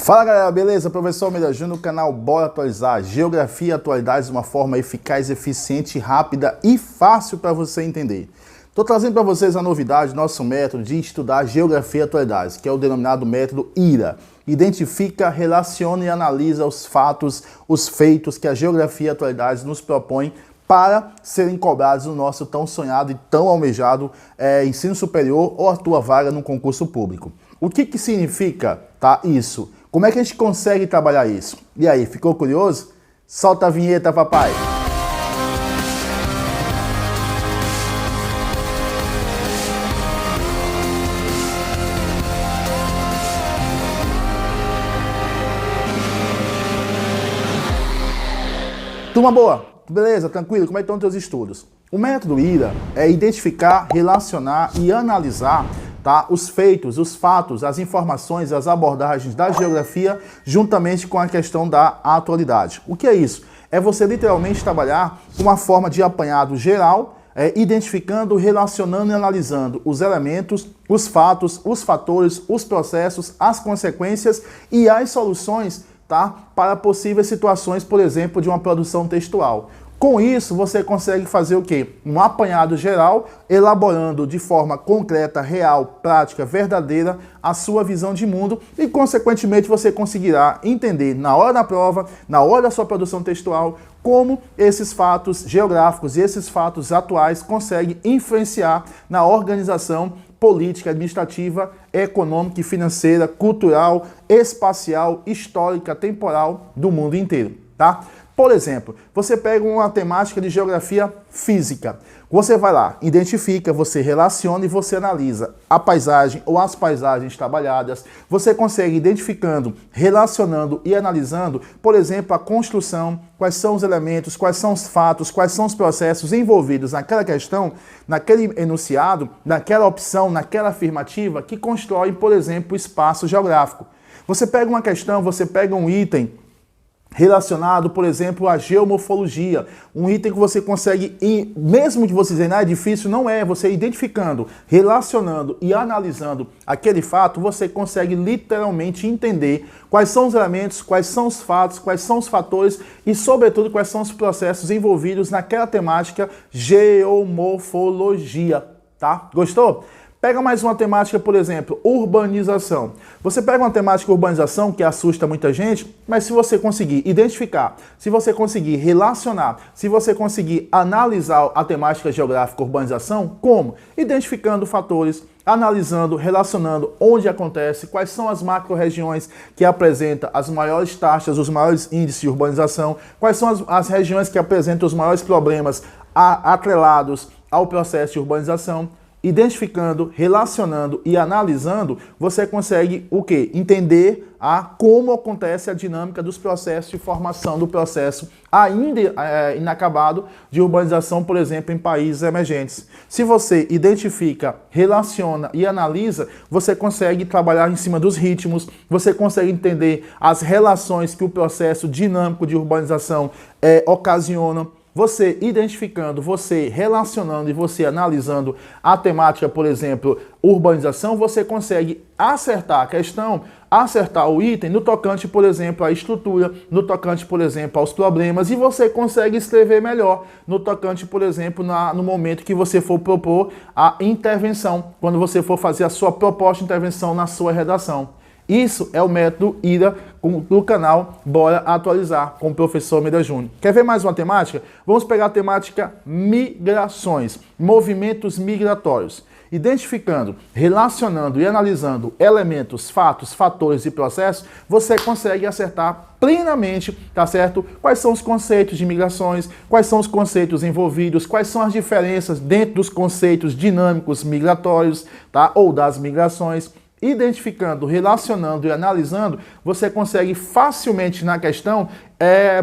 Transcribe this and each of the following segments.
Fala galera, beleza? Professor Almeida Júnior no canal Bora Atualizar. Geografia e atualidades de uma forma eficaz, eficiente, rápida e fácil para você entender. Estou trazendo para vocês a novidade do nosso método de estudar geografia e atualidades, que é o denominado método IRA. Identifica, relaciona e analisa os fatos, os feitos que a geografia e atualidades nos propõe para serem cobrados no nosso tão sonhado e tão almejado ensino superior ou a tua vaga no concurso público. O que significa isso? Como é que a gente consegue trabalhar isso? E aí, ficou curioso? Solta a vinheta, papai! Turma boa, beleza? Tranquilo? Como é que estão os teus estudos? O método IRA é identificar, relacionar e analisar os feitos, os fatos, as informações, as abordagens da geografia juntamente com a questão da atualidade. O que é isso? É você literalmente trabalhar com uma forma de apanhado geral, identificando, relacionando e analisando os elementos, os fatos, os fatores, os processos, as consequências e as soluções para possíveis situações, por exemplo, de uma produção textual. Com isso, você consegue fazer o quê? Um apanhado geral, elaborando de forma concreta, real, prática, verdadeira, a sua visão de mundo e, consequentemente, você conseguirá entender na hora da prova, na hora da sua produção textual, como esses fatos geográficos e esses fatos atuais conseguem influenciar na organização política, administrativa, econômica e financeira, cultural, espacial, histórica, temporal do mundo inteiro, tá? Por exemplo, você pega uma temática de geografia física. Você vai lá, identifica, você relaciona e você analisa a paisagem ou as paisagens trabalhadas. Você consegue identificando, relacionando e analisando, por exemplo, a construção, quais são os elementos, quais são os fatos, quais são os processos envolvidos naquela questão, naquele enunciado, naquela opção, naquela afirmativa que constrói, por exemplo, o espaço geográfico. Você pega uma questão, você pega um item relacionado, por exemplo, à geomorfologia, um item que você consegue, mesmo que você dizer, é difícil, não é, você identificando, relacionando e analisando aquele fato, você consegue literalmente entender quais são os elementos, quais são os fatos, quais são os fatores e, sobretudo, quais são os processos envolvidos naquela temática geomorfologia, tá? Gostou? Pega mais uma temática, por exemplo, urbanização. Você pega uma temática urbanização que assusta muita gente, mas se você conseguir identificar, se você conseguir relacionar, se você conseguir analisar a temática geográfica urbanização, como? Identificando fatores, analisando, relacionando onde acontece, quais são as macro-regiões que apresentam as maiores taxas, os maiores índices de urbanização, quais são as regiões que apresentam os maiores problemas atrelados ao processo de urbanização. Identificando, relacionando e analisando, você consegue o quê? Entender como acontece a dinâmica dos processos de formação do processo ainda inacabado de urbanização, por exemplo, em países emergentes. Se você identifica, relaciona e analisa, você consegue trabalhar em cima dos ritmos, você consegue entender as relações que o processo dinâmico de urbanização ocasiona. Você identificando, você relacionando e você analisando a temática, por exemplo, urbanização, você consegue acertar a questão, acertar o item no tocante, por exemplo, à estrutura, no tocante, por exemplo, aos problemas, e você consegue escrever melhor no tocante, por exemplo, no momento que você for propor a intervenção, quando você for fazer a sua proposta de intervenção na sua redação. Isso é o método IRA do canal Bora Atualizar, com o professor Almeida Júnior. Quer ver mais uma temática? Vamos pegar a temática migrações, movimentos migratórios. Identificando, relacionando e analisando elementos, fatos, fatores e processos, você consegue acertar plenamente, tá certo? Quais são os conceitos de migrações, quais são os conceitos envolvidos, quais são as diferenças dentro dos conceitos dinâmicos migratórios, tá? Ou das migrações. Identificando, relacionando e analisando, você consegue facilmente na questão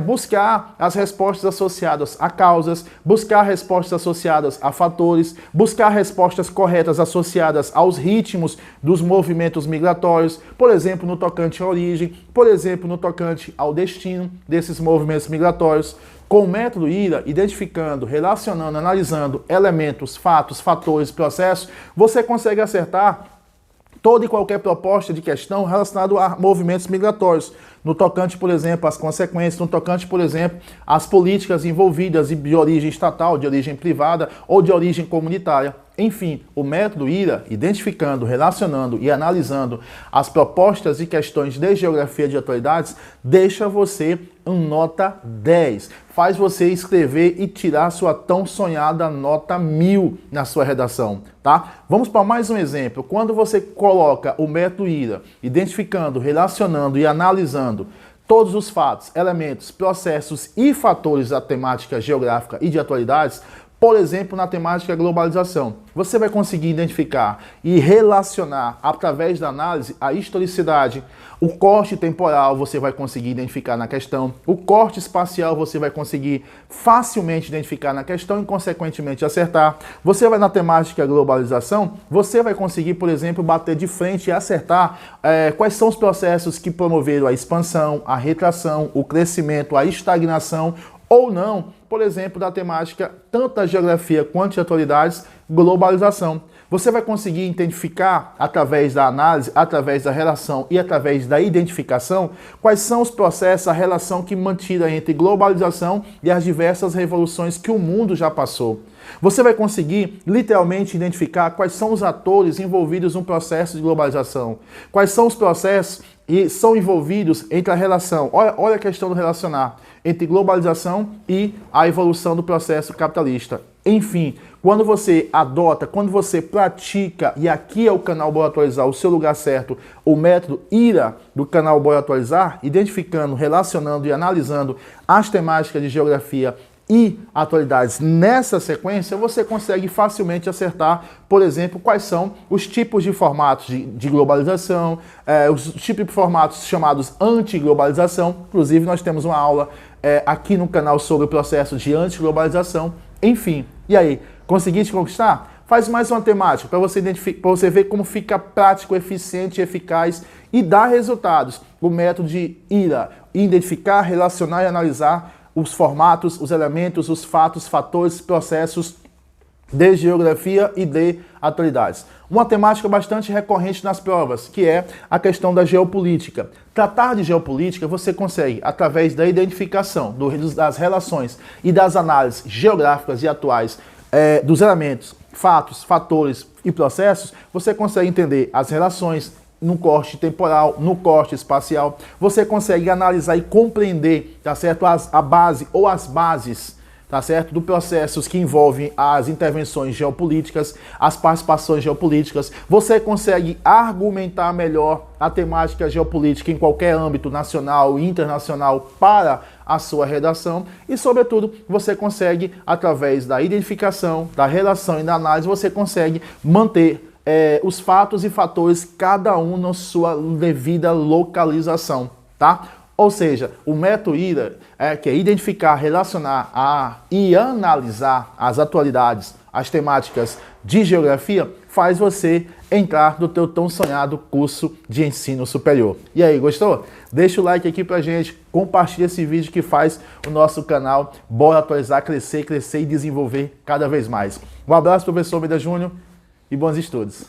buscar as respostas associadas a causas, buscar respostas associadas a fatores, buscar respostas corretas associadas aos ritmos dos movimentos migratórios, por exemplo, no tocante à origem, por exemplo, no tocante ao destino desses movimentos migratórios. Com o método IRA, identificando, relacionando, analisando elementos, fatos, fatores, processos, você consegue acertar toda e qualquer proposta de questão relacionada a movimentos migratórios, no tocante, por exemplo, às consequências, no tocante, por exemplo, às políticas envolvidas de origem estatal, de origem privada ou de origem comunitária. Enfim, o método IRA, identificando, relacionando e analisando as propostas e questões de geografia de atualidades, deixa você em nota 10. Faz você escrever e tirar sua tão sonhada nota 1000 na sua redação, tá? Vamos para mais um exemplo. Quando você coloca o método IRA, identificando, relacionando e analisando todos os fatos, elementos, processos e fatores da temática geográfica e de atualidades, por exemplo, na temática globalização, você vai conseguir identificar e relacionar, através da análise, a historicidade, o corte temporal você vai conseguir identificar na questão, o corte espacial você vai conseguir facilmente identificar na questão e, consequentemente, acertar. Você vai na temática globalização, você vai conseguir, por exemplo, bater de frente e acertar quais são os processos que promoveram a expansão, a retração, o crescimento, a estagnação, ou não, por exemplo, da temática tanto da geografia quanto de atualidades, globalização. Você vai conseguir identificar, através da análise, através da relação e através da identificação, quais são os processos, a relação que mantida entre globalização e as diversas revoluções que o mundo já passou. Você vai conseguir, literalmente, identificar quais são os atores envolvidos no processo de globalização, quais são os processos e são envolvidos entre a relação, olha a questão do relacionar, entre globalização e a evolução do processo capitalista. Enfim, quando você adota, quando você pratica, e aqui é o canal Bora Atualizar, o seu lugar certo, o método IRA do canal Bora Atualizar, identificando, relacionando e analisando as temáticas de geografia e atualidades nessa sequência, você consegue facilmente acertar, por exemplo, quais são os tipos de formatos de globalização, os tipos de formatos chamados anti-globalização. Inclusive, nós temos uma aula aqui no canal sobre o processo de anti-globalização. Enfim, e aí, conseguiste conquistar? Faz mais uma temática para você identificar, para você ver como fica prático, eficiente, eficaz e dá resultados. O método de IRA, identificar, relacionar e analisar os formatos, os elementos, os fatos, fatores, processos de geografia e de atualidades. Uma temática bastante recorrente nas provas, que é a questão da geopolítica. Tratar de geopolítica você consegue através da identificação das relações e das análises geográficas e atuais dos elementos, fatos, fatores e processos. Você consegue entender as relações no corte temporal, no corte espacial. Você consegue analisar e compreender, tá certo, a base ou as bases, tá certo, do processos que envolvem as intervenções geopolíticas, as participações geopolíticas. Você consegue argumentar melhor a temática geopolítica em qualquer âmbito nacional e internacional para a sua redação e, sobretudo, você consegue, através da identificação, da relação e da análise, você consegue manter os fatos e fatores, cada um na sua devida localização, tá? Ou seja, o método IRA, que é identificar, relacionar e analisar as atualidades, as temáticas de geografia, faz você entrar no teu tão sonhado curso de ensino superior. E aí, gostou? Deixa o like aqui pra gente, compartilha esse vídeo que faz o nosso canal Bora Atualizar crescer e desenvolver cada vez mais. Um abraço, professor Almeida Júnior, e bons estudos.